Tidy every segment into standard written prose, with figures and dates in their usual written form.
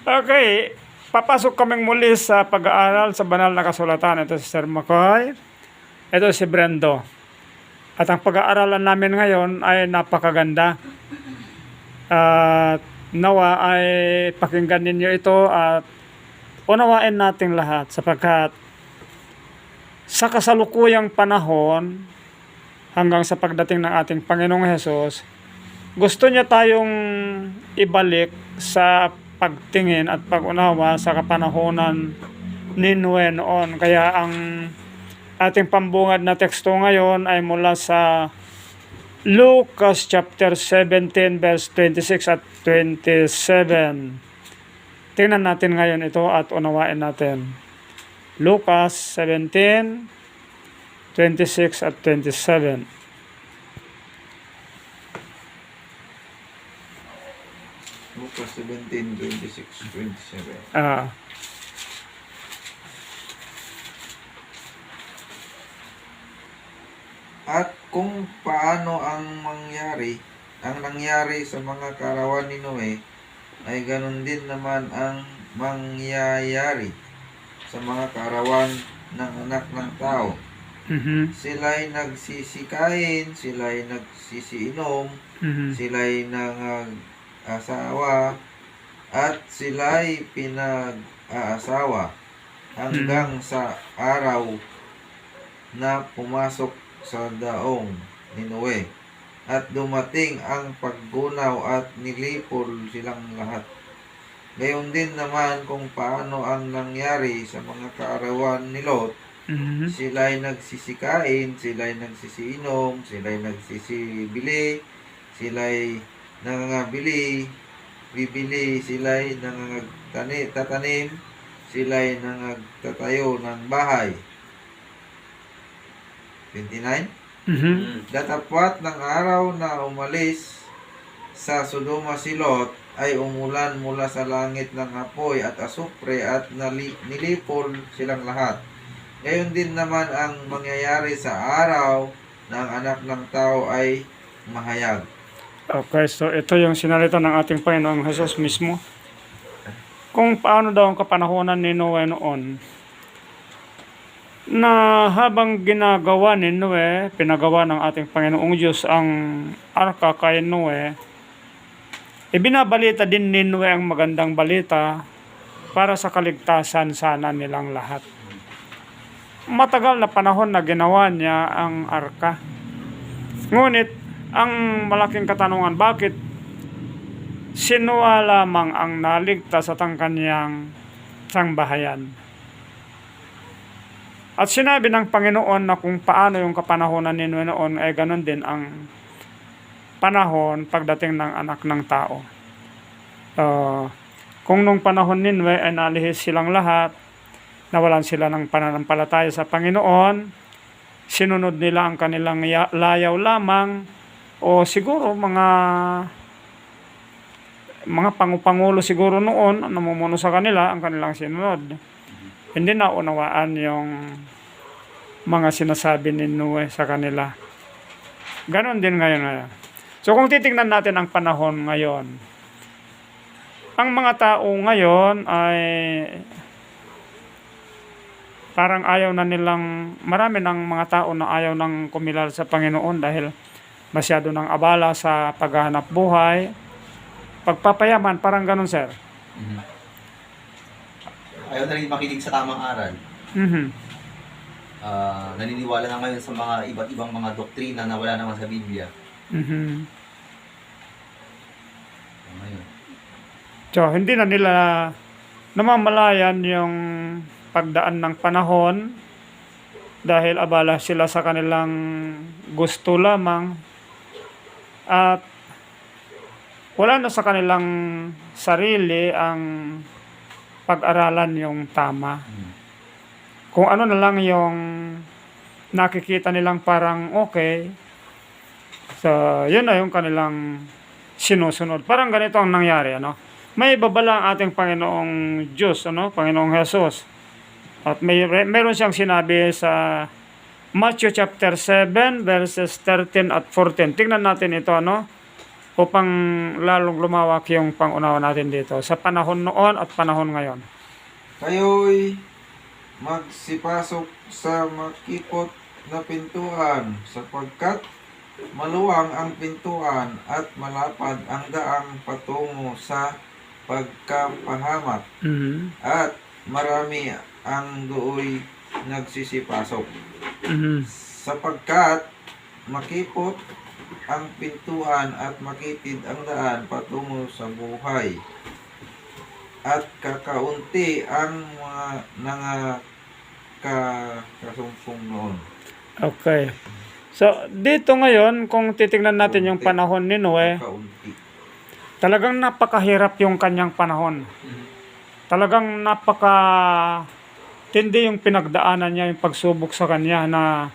Okay, papasok kaming muli sa pag-aaral sa banal na kasulatan. Ito si Sir McCoy. Ito si Brendo. At ang pag-aaralan namin ngayon ay napakaganda. At nawa ay pakinggan ninyo ito at unawain natin lahat sapagkat sa kasalukuyang panahon hanggang sa pagdating ng ating Panginoong Hesus, gusto niya tayong ibalik sa pagtingin at pag-unawa sa kapanahonan ni Noe noon. Kaya ang ating pambungad na teksto ngayon ay mula sa Lucas chapter 17 verse 26 at 27. Tingnan natin ngayon ito at unawain natin. Lucas 17, 26 at 27. Lucas 17, 26, 27. At kung paano ang nangyari sa mga karawan ni Noe, ay ganun din naman ang mangyayari sa mga karawan ng anak ng tao. Sila'y nagsisikain, sila'y nagsisiinom, sila'y nangasawa, at sila'y pinag-aasawa hanggang sa araw na pumasok sa daong ni Noe. At dumating ang paggunaw at nilipol silang lahat. Gayon din naman kung paano ang nangyari sa mga kaarawan ni Lot. Sila'y nagsisikain, sila'y nagsisiinom, sila'y nagsisibili, sila'y nangangabili, bibili, sila'y nangangagtatanim, sila'y nangagtatayo ng bahay. 29. Datapwat ng araw na umalis sa Sodoma si Lot, ay umulan mula sa langit ng apoy at asupre at nilipol silang lahat. Ngayon din naman ang mangyayari sa araw ng anak ng tao ay mahayag. Okay, so ito yung sinalita ng ating Panginoong Hesus mismo. Kung paano daw ang kapanahonan ni Noe noon, na habang ginagawa ni Noe, pinagawa ng ating Panginoong Diyos ang arka kay Noe, ibinabalita din ni Noe ang magandang balita para sa kaligtasan sana nilang lahat. Matagal na panahon na ginawa niya ang arka. Ngunit, ang malaking katanungan, bakit si Noe lamang ang naligtas at ang kanyang sangbahayan? At sinabi ng Panginoon na kung paano yung kapanahonan ni Noe noon ay ganun din ang panahon pagdating ng anak ng tao. Kung nung panahon ni Noe ay nalihis silang lahat, nawalan sila ng pananampalataya sa Panginoon, sinunod nila ang kanilang layaw lamang, o siguro mga pangulo siguro noon, namumuno sa kanila ang kanilang sinunod. Hindi na unawaan yung mga sinasabi ni Noe sa kanila. Ganon din ngayon. So kung titingnan natin ang panahon ngayon, ang mga tao ngayon ay parang ayaw na nilang, marami ng mga tao na ayaw nang kumilala sa Panginoon dahil masyado ng abala sa paghahanap buhay, pagpapayaman, parang ganon, sir. Ayaw na rin makinig sa tamang aral. Naniniwala na ngayon sa mga iba't ibang mga doktrina na wala naman sa Biblia. Ngayon. So, hindi na nila namamalayan yung pagdaan ng panahon dahil abala sila sa kanilang gusto lamang at wala na sa kanilang sarili ang pag-aralan yung tama. Kung ano na lang yung nakikita nilang parang okay, so yun na yung kanilang sinusunod. Parang ganito ang nangyari, may babala ang ating Panginoong Diyos, Panginoong Hesus. At meron siyang sinabi sa Matthew chapter 7 verses 13 at 14. Tingnan natin ito, upang lalong lumawak yung pangunawa natin dito sa panahon noon at panahon ngayon. Kayo'y magsipasok sa makipot na pintuan, sapagkat maluwang ang pintuan at malapad ang daang patungo sa pagkapahamak, Mhm. at marami ang dooy nagsisipasok. Mhm. Sapagkat makipot ang pintuan at makitid ang daan patungo sa buhay, at kakaunti ang mga nangakasumpong noon. Okay. So, dito ngayon, kung titingnan natin yung panahon ni Noe, Kakaunti. talagang napakahirap yung kanyang panahon. Talagang tindi yung pinagdaanan niya, yung pagsubok sa kanya na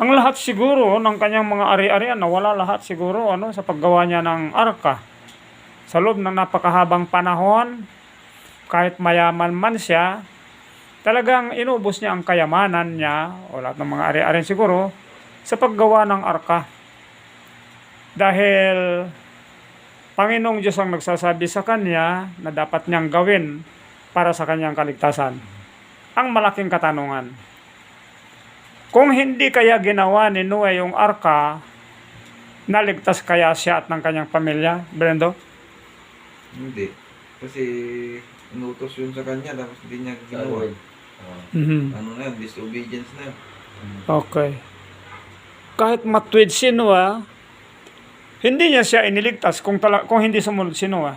ang lahat siguro ng kanyang mga ari-arian, nawala lahat siguro sa paggawa niya ng arka. Sa loob ng napakahabang panahon, kahit mayaman man siya, talagang inubos niya ang kayamanan niya, o lahat ng mga ari-arian siguro, sa paggawa ng arka. Dahil Panginoong Diyos ang nagsasabi sa kanya na dapat niyang gawin para sa kanyang kaligtasan. Ang malaking katanungan, kung hindi kaya ginawa ni Noe yung arka, naligtas kaya siya at ng kanyang pamilya, Brendo? Hindi. Kasi inutos yun sa kanya, tapos hindi niya ginawa. Mhm. Ano na yun? Disobedience na yun. Okay. Kahit matuwid si Noah, hindi niya siya iniligtas kung hindi sumunod si Noah.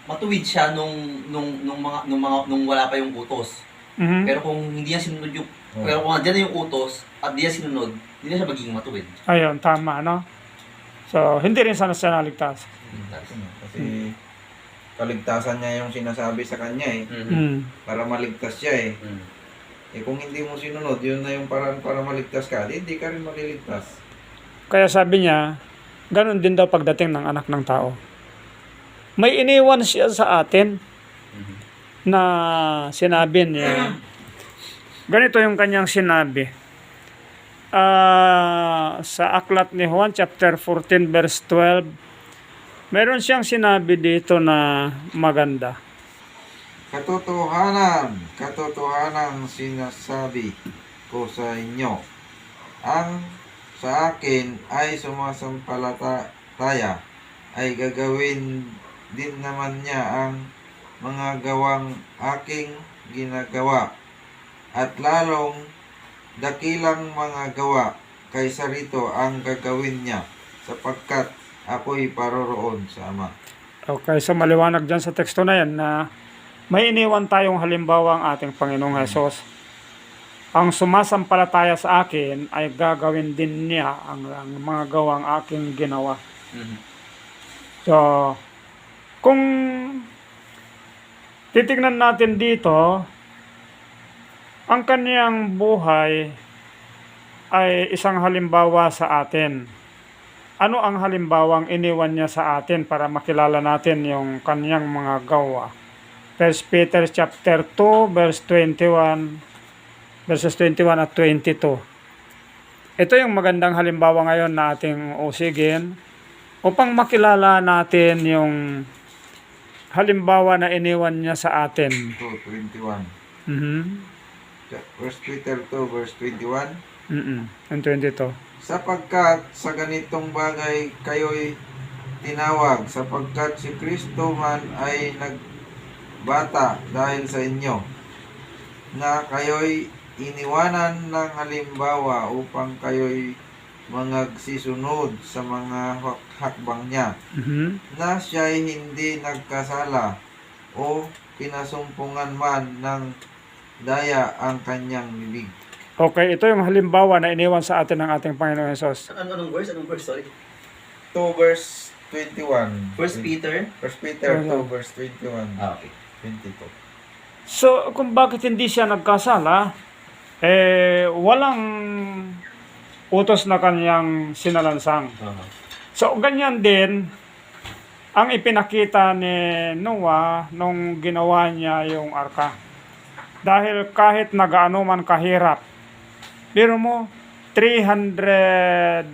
Matuwid siya nung wala pa yung utos. Mhm. Pero kung hindi niya sinunod pero kung andyan na yung utos at di niya sinunod, hindi na siya magiging matuwid. Ayun, tama, no? So, hindi rin sana siya naligtas. Kasi kaligtasan niya yung sinasabi sa kanya eh. Mm. Para maligtas siya eh. Kung hindi mo sinunod, yun na yung paraan para maligtas ka, hindi ka rin maliligtas. Kaya sabi niya, ganun din daw pagdating ng anak ng tao. May iniwan siya sa atin na sinabi niya. Ganito yung kanyang sinabi. Sa aklat ni Juan, chapter 14, verse 12, meron siyang sinabi dito na maganda. Katotohanan sinasabi ko sa inyo, ang sa akin ay sumasampalataya, ay gagawin din naman niya ang mga gawang aking ginagawa, at lalong dakilang mga gawa kaysa rito ang gagawin niya, sapagkat ako'y paroroon sa Ama. Okay, so maliwanag dyan sa teksto na yan na may iniwan tayong halimbawa ang ating Panginoong Hesus. Ang sumasampalataya sa akin ay gagawin din niya ang mga gawang aking ginawa. So, kung titignan natin dito, ang kaniyang buhay ay isang halimbawa sa atin. Ano ang halimbawang iniwan niya sa atin para makilala natin yung kaniyang mga gawa? 1 Peter chapter 2 verses 21 at 22. Ito yung magandang halimbawa ngayon na ating usigin upang makilala natin yung halimbawa na iniwan niya sa atin. 2:21. Mhm. 1 Peter 2 verse 21. And 22. Sapagkat sa ganitong bagay kayo'y tinawag, sapagkat si Kristo man ay nagbata dahil sa inyo, na kayo'y iniwanan ng halimbawa upang kayo'y magsisunod sa mga hakbang niya, Mhm. na siya'y hindi nagkasala o kinasumpungan man ng daya ang kanyang bibig. Okay, ito yung halimbawa na iniwan sa atin ng ating Panginoong Hesus. Anong verse? Sorry. 2 verse 21. 1 Peter? 1 Peter 2 verse 21. Okay. 22. So, kung bakit hindi siya nagkasala, walang utos na kanyang sinalansang. So, ganyan din ang ipinakita ni Noah nung ginawa niya yung arka. Dahil kahit nagaano man kahirap, pero mo, 300,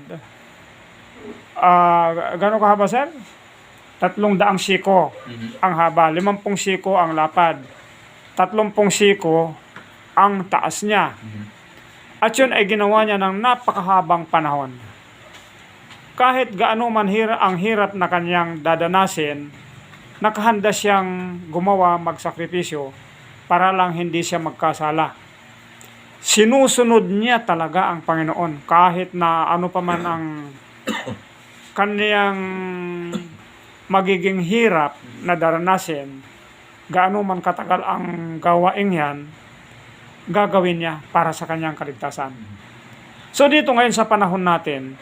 gano'ng kahaba, sir? 300 siko ang haba, 50 siko ang lapad, 30 siko ang taas niya. At yun ay ginawa niya ng napakahabang panahon. Kahit gaano man ang hirap na kanyang dadanasin, nakahanda siyang gumawa, magsakripisyo para lang hindi siya magkasala. Sinusunod niya talaga ang Panginoon kahit na ano pa man ang kaniyang magiging hirap na daranasin, gaano man katagal ang gawain yan, gagawin niya para sa kanyang kaligtasan. So dito ngayon sa panahon natin,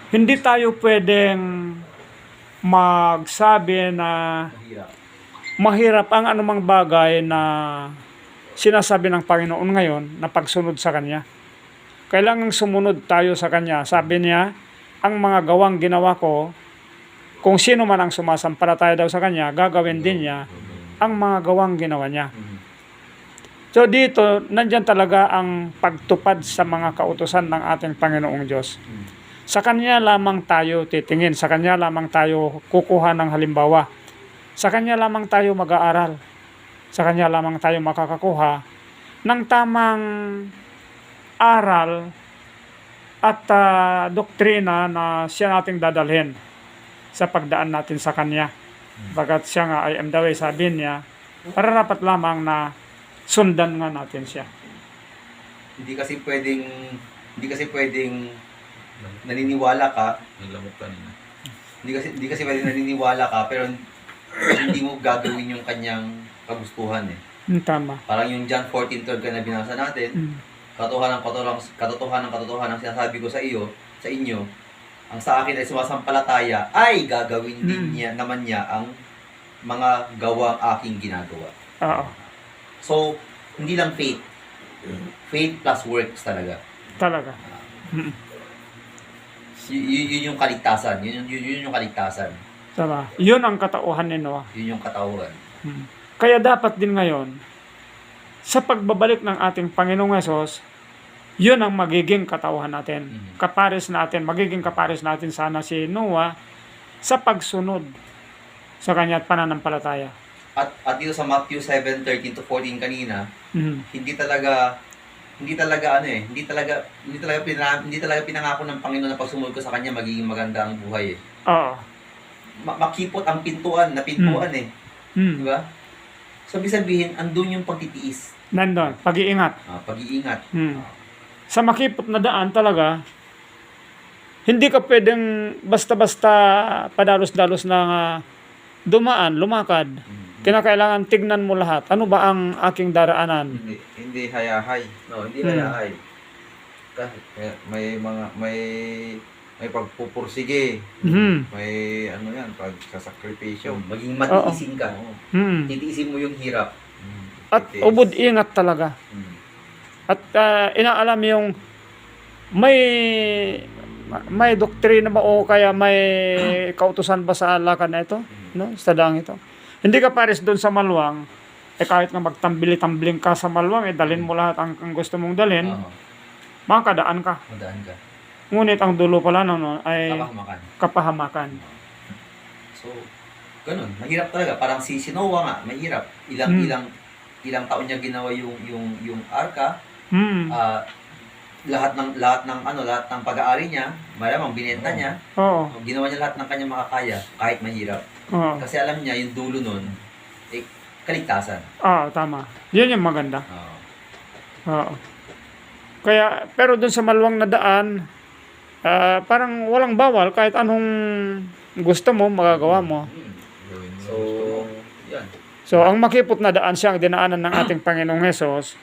hindi tayo pwedeng magsabi na mahirap ang anumang bagay na sinasabi ng Panginoon ngayon na pagsunod sa Kanya. Kailangang sumunod tayo sa Kanya. Sabi niya, ang mga gawang ginawa ko, kung sino man ang sumasampalataya daw sa Kanya, gagawin din niya ang mga gawang ginawa niya. So dito, nandyan talaga ang pagtupad sa mga kautusan ng ating Panginoong Diyos. Sa Kanya lamang tayo titingin, sa Kanya lamang tayo kukuha ng halimbawa. Sa Kanya lamang tayo mag-aaral. Sa Kanya lamang tayo makakakuha ng tamang aral at doktrina na siya nating dadalhin sa pagdaan natin sa Kanya. Bagat siya nga ay am the way, sabi niya, para dapat lamang na sundan nga natin siya. Hindi kasi pwedeng naniniwala ka. Hindi kasi pwedeng naniniwala ka pero hindi mo gagawin yung kanyang kagustuhan eh. Tama. Parang yung John 14:12 na binasa natin, katotohanan ng sinasabi ko sa inyo, ang sa akin ay sumasampalataya ay gagawin din naman niya ang mga gawang aking ginagawa. Oo. So, hindi lang faith. Faith plus works talaga. Talaga. Yun yung kaligtasan. Yun yung kaligtasan. Tama. Yun ang katauhan ni Noah. Yun yung katauhan. Kaya dapat din ngayon, sa pagbabalik ng ating Panginoong Hesus, yun ang magiging katauhan natin. Kapares natin, magiging kapares natin sana si Noah sa pagsunod sa kanya at pananampalataya. At dito sa Matthew 7:13-14 kanina, hindi talaga pinangako ng Panginoon na pag sumunod ko sa kanya magiging maganda ang buhay eh. Oo. Makipot ang pintuan eh. Di ba? So, sabihin, andun yung pagtitiis. Nandun, pag-iingat. Pag-iingat. Sa makipot na daan talaga, hindi ka pwedeng basta-basta padalos-dalos na dumaan, lumakad. Kinakailangan tignan mo lahat. Ano ba ang aking daraanan? Hindi hayahay. No, hindi hayahay. May pagpupursige. May pagsasakripisyo. Maging matiisin ka. Mm. Titiisin mo yung hirap. At ubod ingat talaga. At inaalam yung may doktrina ba o kaya may kautusan ba sa lakad na ito? No? Sa daang ito. Hindi ka pares doon sa maluwang, kahit nga magtambili-tambling ka sa maluwang, dalhin mo lahat ang gusto mong dalhin, makakadaan ka. Madaan ka. Ngunit ang dulo pala ay kapahamakan. So, ganun. Mahirap talaga. Parang si Noah nga, mahirap. Ilang taon niya ginawa yung arka. Lahat ng pag-aari niya, malamang binenta niya. Oo. Ginawa niya lahat ng kanyang makakaya kahit mahirap. Oo. Kasi alam niya yung dulo nun, kaligtasan. Tama. Yun yung maganda. Oo. Oo. Kaya, pero dun sa maluwang na daan, parang walang bawal kahit anong gusto mo, magagawa mo. So, yan. So, ang makipot na daan siya ang dinaanan ng ating Panginoong Hesus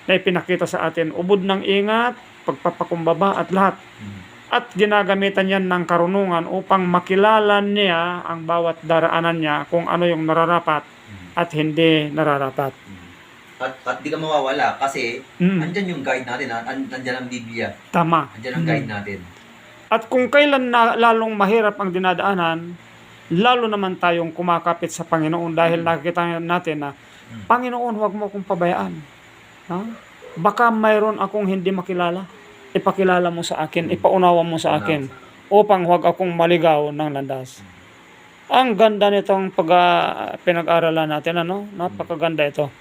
na ipinakita sa atin, ubod ng ingat, pagpapakumbaba at lahat. At ginagamitan yan ng karunungan upang makilala niya ang bawat daraanan niya kung ano yung nararapat at hindi nararapat. At di ka mawawala kasi andyan yung guide natin, andyan ang Biblia. Tama. Andyan ang guide natin. At kung kailan na lalong mahirap ang dinadaanan, lalo naman tayong kumakapit sa Panginoon dahil nakikita natin na, Panginoon, huwag mo akong pabayaan. Baka mayroon akong hindi makilala. ipakilala mo sa akin, ipaunawa mo sa akin, upang huwag akong maligaw ng landas. Ang ganda nitong pinag-aralan natin, ano? Napakaganda ito.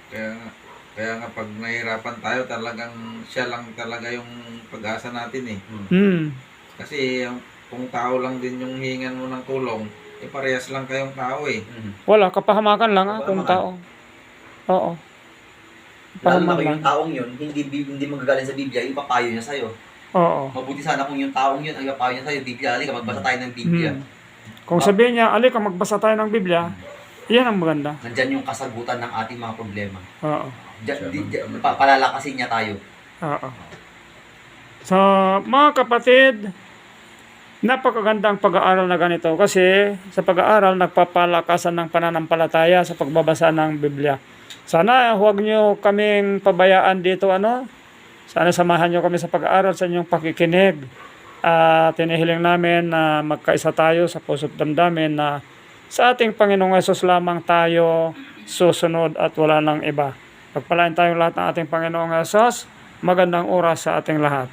Kaya nga pag nahihirapan tayo, talagang siya lang talaga yung pag-asa natin eh. Hmm. Kasi kung tao lang din yung hingan mo ng tulong, parehas lang kayong tao eh. Wala, kapahamakan lang kung tao. Oo. Lalo na Kapahamakan kung lang. yung taong yun, hindi magagaling sa Biblia, ipapayo niya sa'yo. Oo. Mabuti sana kung yung taong yun, ang ipapayo niya sa'yo, Biblia, halika, magbasa tayo ng Biblia. Kung sabihin niya, alika, magbasa tayo ng Biblia, yan ang maganda. Nandyan yung kasagutan ng ating mga problema. Oo. Palalakasin niya tayo. Oo. So, mga kapatid, napakagandang pag-aaral na ganito kasi sa pag-aaral nagpapalakasan ng pananampalataya sa pagbabasa ng Biblia. Sana huwag niyo kaming pabayaan dito, ano? Sana samahan niyo kami sa pag-aaral sa inyong pakikinig. Tinihiling namin na magkaisa tayo sa puso't damdamin na sa ating Panginoong Hesus lamang tayo susunod at wala nang iba. Pagpalain tayong lahat ng ating Panginoong Hesus. Magandang oras sa ating lahat.